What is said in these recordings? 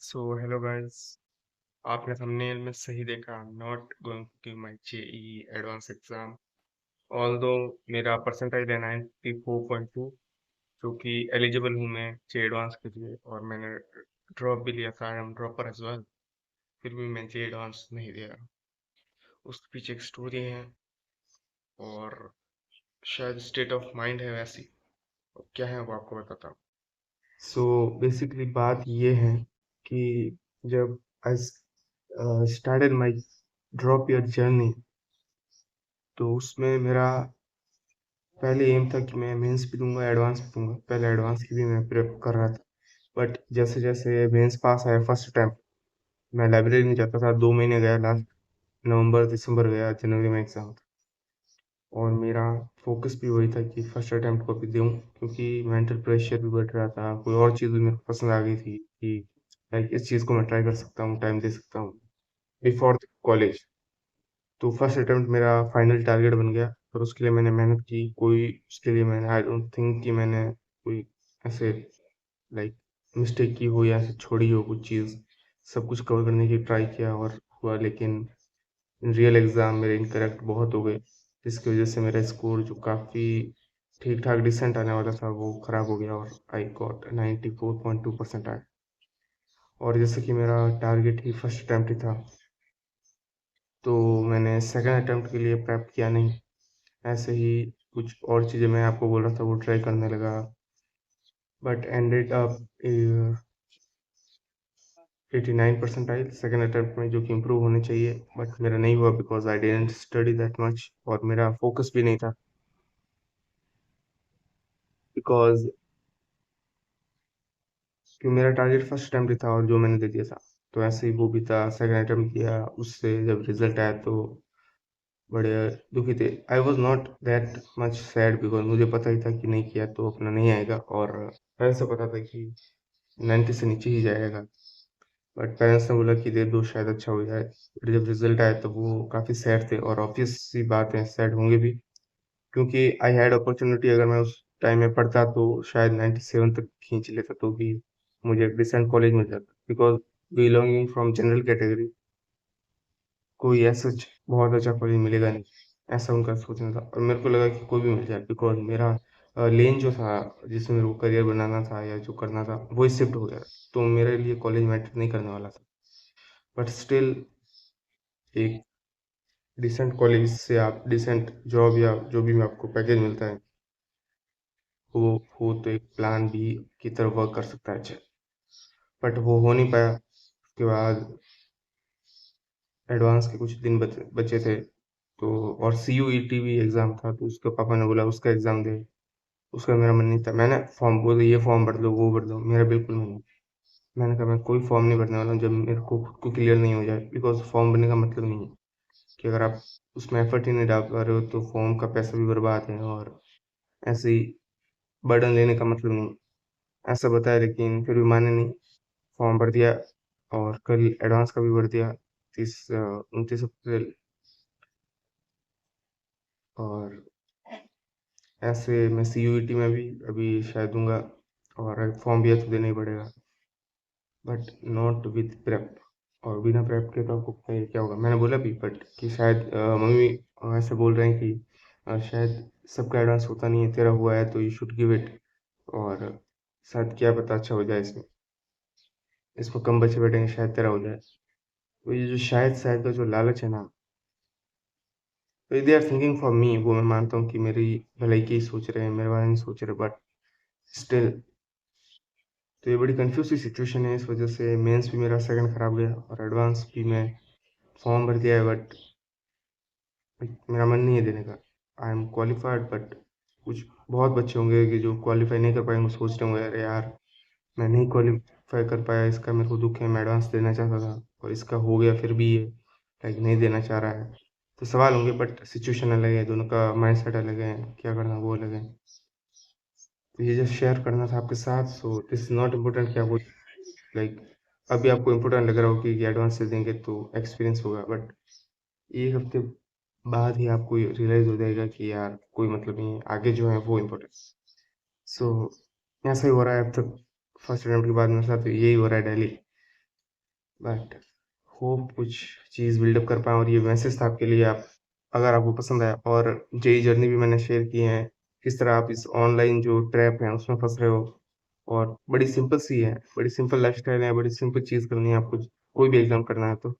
सो hello guys. आपने thumbnail में सही देखा। Not going to give my JEE advance exam. Although मेरा परसेंटाइल है 94.2, जो कि एलिजिबल हूँ मैं जे एडवांस के लिए, और मैंने ड्रॉप भी लिया था। I am dropper as well. फिर भी मैं जे एडवांस नहीं दिया। उसके पीछे एक स्टोरी है, और शायद स्टेट ऑफ माइंड है वैसी। और क्या है वो आपको बताता हूँ। सो बेसिकली बात ये है कि जब I started my drop year journey, तो उसमें मेरा पहले एम था कि मैं मेंस भी दूंगा, एडवांस भी दूंगा। पहले एडवांस की भी मैं प्रेप कर रहा था, बट जैसे जैसे मेंस पास आया फर्स्ट अटैम्प्ट, मैं लाइब्रेरी में जाता था। 2 महीने गया, लास्ट नवंबर दिसंबर गया, जनवरी में एग्जाम था। और मेरा फोकस भी वही था कि फर्स्ट अटैम्प्ट को भी दूं, क्योंकि मेंटल प्रेशर भी बढ़ रहा था। कोई और चीज़ भी मेरे को पसंद आ गई थी कि लाइक इस चीज़ को मैं ट्राई कर सकता हूँ, टाइम दे सकता हूँ बिफोर कॉलेज। तो फर्स्ट अटेम्प्ट मेरा फाइनल टारगेट बन गया, और उसके लिए मैंने मेहनत की। कोई उसके लिए मैंने आई डोंट थिंक कि मैंने कोई ऐसे लाइक मिस्टेक की हो या ऐसे छोड़ी हो कुछ चीज़। सब कुछ कवर करने की ट्राई किया और हुआ, लेकिन रियल एग्ज़ाम मेरे इनकरेक्ट बहुत हो गए, जिसकी वजह से मेरा स्कोर जो काफ़ी ठीक ठाक डिसेंट आने वाला था वो ख़राब हो गया, और आई गॉट 94.2% आया। और जैसे कि मेरा टारगेट ही फर्स्ट अटैम्प्ट ही था, तो मैंने सेकंड अटेम्प्ट के लिए प्रेप किया नहीं। ऐसे ही कुछ और चीज़ें मैं आपको बोल रहा था वो ट्राई करने लगा, but ended up 89 percentile second attempt में, जो कि इम्प्रूव होने चाहिए, बट मेरा नहीं हुआ because I didn't study that much, और मेरा फोकस भी नहीं था। बिकॉज कि मेरा टारगेट फर्स्ट अटेम्प्ट ही था और जो मैंने दे दिया था, तो ऐसे ही वो भी था। सेकंड अटेम्प्ट किया, उससे जब रिजल्ट आया तो बड़े दुखी थे। I was not that much sad, because मुझे पता ही था कि नहीं किया तो अपना नहीं आएगा, और पहले से पता था कि 90 से नीचे ही जाएगा। बट पेरेंट्स ने बोला कि दे दो, शायद अच्छा हो जाए। फिर जब रिजल्ट आया तो वो काफ़ी सैड थे, और ऑब्वियस सी बात है सैड होंगे भी, क्योंकि आई हैड अपॉर्चुनिटी। अगर मैं उस टाइम में पढ़ता तो शायद 97 तक खींच लेता, तो भी मुझे एक डिसेंट कॉलेज मिल जाता, because belonging from general category कोई ऐसा बहुत अच्छा कॉलेज मिलेगा नहीं, ऐसा उनका सोचना था। और मेरे को लगा कि कोई भी मिल जाए, बिकॉज मेरा लेन जो था, जिसमें मेरे को करियर बनाना था या जो करना था, वही शिफ्ट हो गया। तो मेरे लिए कॉलेज मैटर नहीं करने वाला था। बट स्टिल एक डिसेंट कॉलेज से आप डिसेंट जॉब या जो भी आपको पैकेज मिलता है, वो तो एक प्लान बी की तरफ वर्क कर सकता है अच्छा। बट वो हो नहीं पाया। उसके बाद एडवांस के कुछ दिन बचे बचे थे, तो और सी यू ई टी भी एग्ज़ाम था, तो उसके पापा ने बोला उसका एग्ज़ाम दे। उसका मेरा मन नहीं था। मैंने फॉर्म बोले ये फॉर्म भर दो, वो भर दो, मेरा बिल्कुल मन नहीं। मैंने कहा मैं कोई फॉर्म नहीं भरने वाला हूँ जब मेरे को खुद को क्लियर नहीं हो जाए, बिकॉज फॉर्म भरने का मतलब नहीं है कि अगर आप उसमें एफर्ट ही नहीं डाल पा रहे हो तो फॉर्म का पैसा भी बर्बाद है, और ऐसे ही बर्डन लेने का मतलब नहीं। ऐसा बताया, लेकिन फिर भी माने नहीं। फॉर्म भर दिया, और कल एडवांस का भी भर दिया, 29 अप्रैल। और ऐसे मैं सी यू ई टी में भी अभी शायद दूंगा, और फॉर्म भी तो देना ही पड़ेगा, बट नॉट विद प्रेप। और बिना प्रेप के तो आपको पता ही है क्या होगा। मैंने बोला भी, बट कि शायद मम्मी ऐसे बोल रहे हैं कि शायद सबका एडवांस होता नहीं है, तेरा हुआ है तो यू शुड गिव इट, और शायद क्या पता अच्छा हो जाए इसमें। इसमें कम बच्चे बैठेंगे, शायद तेरा हो जाए। तो ये जो शायद शायद का जो लालच है ना, तो they are thinking for me, वो मैं मानता हूँ कि मेरी भलाई की ही सोच रहे हैं, मेरे बारे में सोच रहे, बट स्टिल। तो ये बड़ी कंफ्यूज सी सिचुएशन है। इस वजह से मेंस भी मेरा सेकंड खराब गया, और एडवांस भी मैं फॉर्म भर दिया है, बट मेरा मन नहीं है देने का। आई एम क्वालिफाइड, बट कुछ बहुत बच्चे होंगे कि जो क्वालिफाई नहीं कर पाएंगे, सोच रहे होंगे अरे यार मैं नहीं क्वालिफाई कर पाया, इसका मेरे को दुख है, मैं एडवांस देना चाहता था और इसका हो गया, फिर भी ये लाइक नहीं देना चाह रहा है। तो सवाल होंगे, बट सिचुएशन अलग है, दोनों का माइंड सेट अलग है, क्या करना वो अलग है। तो ये जो शेयर करना था आपके साथ, so this is not important कि आपको लाइक अभी आपको इम्पोर्टेंट लग रहा हो कि एडवांस से देंगे तो एक्सपीरियंस होगा, बट एक हफ्ते बाद ही आपको ये रियलाइज हो जाएगा कि यार कोई मतलब नहीं है, आगे जो है वो इम्पोर्टेंट। सो ऐसा ही हो रहा है अब तक। फर्स्ट अटेम्प्ट के बाद मेरे साथ यही हो रहा है डेली। बट होप कुछ चीज़ बिल्डअप कर पाएँ और ये मैसेज था आपके लिए आप अगर आपको पसंद आया और जेईई जर्नी भी मैंने शेयर की है, किस तरह आप इस ऑनलाइन जो ट्रैप है उसमें फँस रहे हो और बड़ी सिंपल सी है, बड़ी सिंपल लाइफ़स्टाइल है, बड़ी सिंपल चीज़ करनी है आपको कोई भी एग्ज़ाम करना है तो,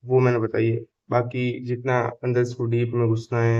वो मैंने बताई है। बाकी जितना अंदर इसको डीप में घुसना है